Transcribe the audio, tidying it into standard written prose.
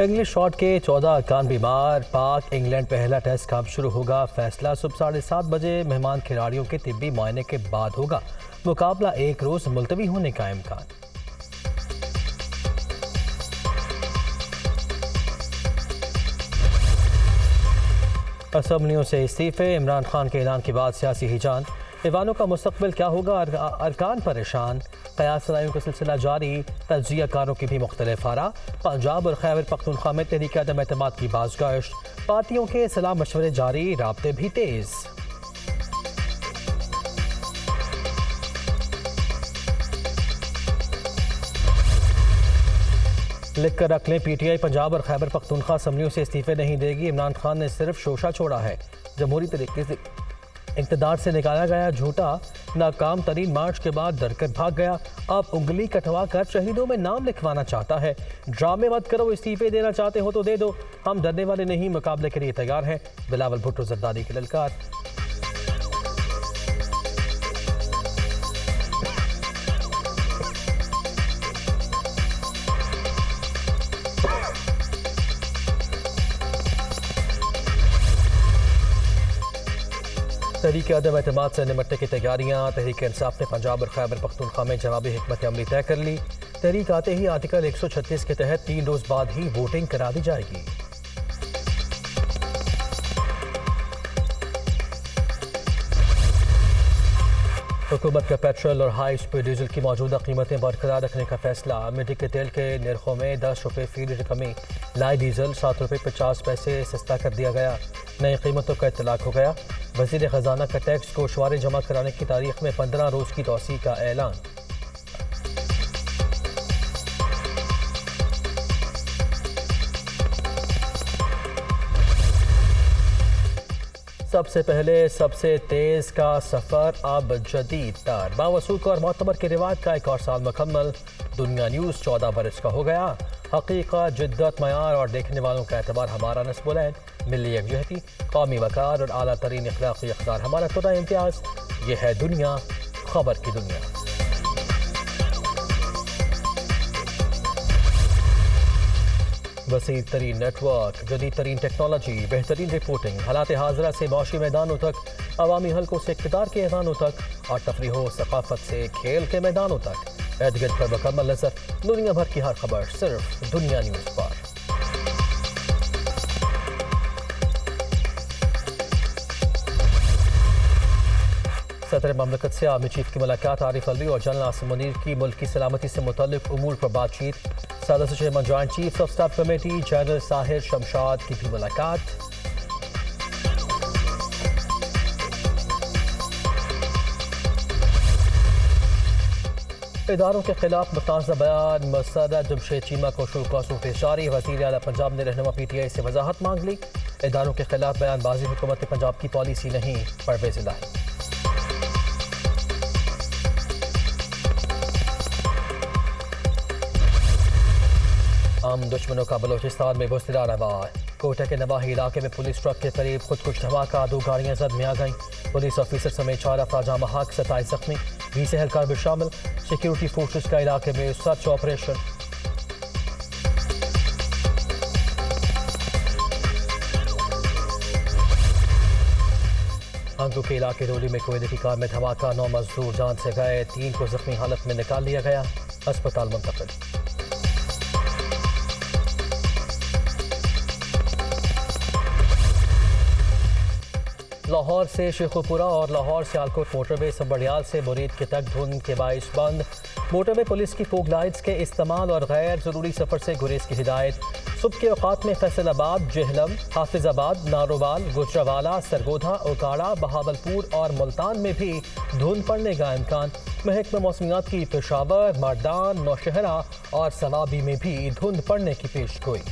English shot के 14 अरकान बीमार। पाक इंग्लैंड पहला टेस्ट कब शुरू होगा? फैसला सुबह 7:30 बजे मेहमान खिलाड़ियों के तिब्बी मुआयने के बाद होगा। मुकाबला एक रोज मुलतवी होने का इम्कान। असम्बलियों से इस्तीफे। इमरान खान के ऐलान के बाद सियासी हिजान। ईवानों का मुस्तकबिल क्या होगा? अरकान परेशान। कयास सराइयों का सिलसिला जारी। तजिया कारों की भी मुख्तलिफ आरा। पंजाब और खैबर पख्तूनख्वा में तहरीक अदम एतमाद की बाज़गश्त। पार्टियों के सलाह मशवरे जारी, राब्ते भी तेज। लिख कर रख लें, पीटीआई पंजाब और खैबर पख्तूनख्वा असम्बलियों से इस्तीफे नहीं देगी। इमरान खान ने सिर्फ शोशा छोड़ा है। जमहूरी तरीके से इक़्तिदार से निकाला गया झूठा नाकाम तरीन मार्च के बाद डरकर भाग गया। अब उंगली कटवा कर शहीदों में नाम लिखवाना चाहता है। ड्रामे मत करो, इस्तीफे देना चाहते हो तो दे दो, हम डरने वाले नहीं, मुकाबले के लिए तैयार हैं। बिलावल भुट्टो जरदारी की ललकार। तहरीक अदम एतमाद से निमटने की तैयारियां। तहरीक इंसाफ ने पंजाब और खैबर पख्तूनख्वा में जवाबी हिकमत अमली तय कर ली। तहरीक आते ही आर्टिकल 136 के तहत 3 रोज बाद ही वोटिंग करा दी जाएगी। हुकूमत का पेट्रोल और हाई स्पीड डीजल की मौजूदा कीमतें बरकरार रखने का फैसला। मिट्टी के तेल के निर्खों में 10 रुपये फी लीटर कमी। लाए डीजल 7 रुपये 50 पैसे सस्ता कर दिया गया। नई कीमतों का इतलाक हो गया। वज़ीर ख़जाना का टैक्स को शुमारे जमा कराने की तारीख में 15 रोज़ की तौसी का ऐलान। सबसे पहले सबसे तेज का सफर अब जदीद तर। बावसूख और मोतबर की रिवायत का एक और साल मुकम्मल। दुनिया न्यूज़ 14 बरस का हो गया। हकीकत, जिद्दत, मयार और देखने वालों का एतबार हमारा नस्बुलैन। मिली यकजहती, कौमी वकार और आला तरीन इखलाकी इक़्तिदार हमारा खुदा इम्तियाज़। ये है दुनिया, खबर की दुनिया। वसीर तरीन नेटवर्क, जदीद तरीन टेक्नोलॉजी, बेहतरीन रिपोर्टिंग, हालात हाज़िरा से मौशी मैदानों तक, अवामी हल्कों से इक़्तिदार के ऐवानों तक और तफरीह सक़ाफ़त से खेल के मैदानों तक। एदगत पर मुकम्मल नज़र। दुनिया भर की हर खबर सिर्फ दुनिया न्यूज़ पर। सदर ममलकत से आर्मी चीफ की मुलाकात। आरिफ अलवी और जनरल आसिम मुनीर की मुल्क की सलामती से मुतल्लिक उमूर पर बातचीत। सदर chairman joint chief of staff committee general Sahir Shamshad की भी मुलाकात। इदारों के खिलाफ मुताज़ा बयान। मसरत जमशेद चीमा को शोकॉसों पेश जारी। वज़ीर आला पंजाब ने रहनुमा पीटीआई से वजाहत मांग ली। इदारों के खिलाफ बयानबाजी हुकूमत पंजाब की पॉलिसी नहीं, परवेज़ इलाही। आम दुश्मनों का बलोचिस्तान में बुस्तिरा रवा। कोटा के नवाही इलाके में पुलिस ट्रक के करीब खुदकुश धमाका। 2 गाड़ियां जद में आ गईं। पुलिस ऑफिसर समेत 4 अफराद जाम बहक, 27 जख्मी, 20 एहलकार भी शामिल। सिक्योरिटी फोर्सेस का इलाके में सर्च ऑपरेशन। आंगू के इलाके रोली में कोयले की कार में धमाका। 9 मजदूर जान से गए, 3 को जख्मी हालत में निकाल लिया गया, अस्पताल मुंतकिल। लाहौर से शेखुपुरा और लाहौर से आलकोट मोटरवे सबड़ियाल से मुरीद के तक धुंध के बाइस बंद। मोटरवे पुलिस की फोग लाइट्स के इस्तेमाल और गैर ज़रूरी सफ़र से गुरेज की हिदायत। सुबह के औकात में फैसलाबाद, जेहलम, हाफिजाबाद, नारोवाल, गुजरावाला, सरगोधा, ओकाड़ा, बहावलपुर और मुल्तान में भी धुंध पड़ने का इम्कान। महकमा मौसमियात की पेशावर, मर्दान, नौशहरा और सवाबी में भी धुंध पड़ने की पेशगोई।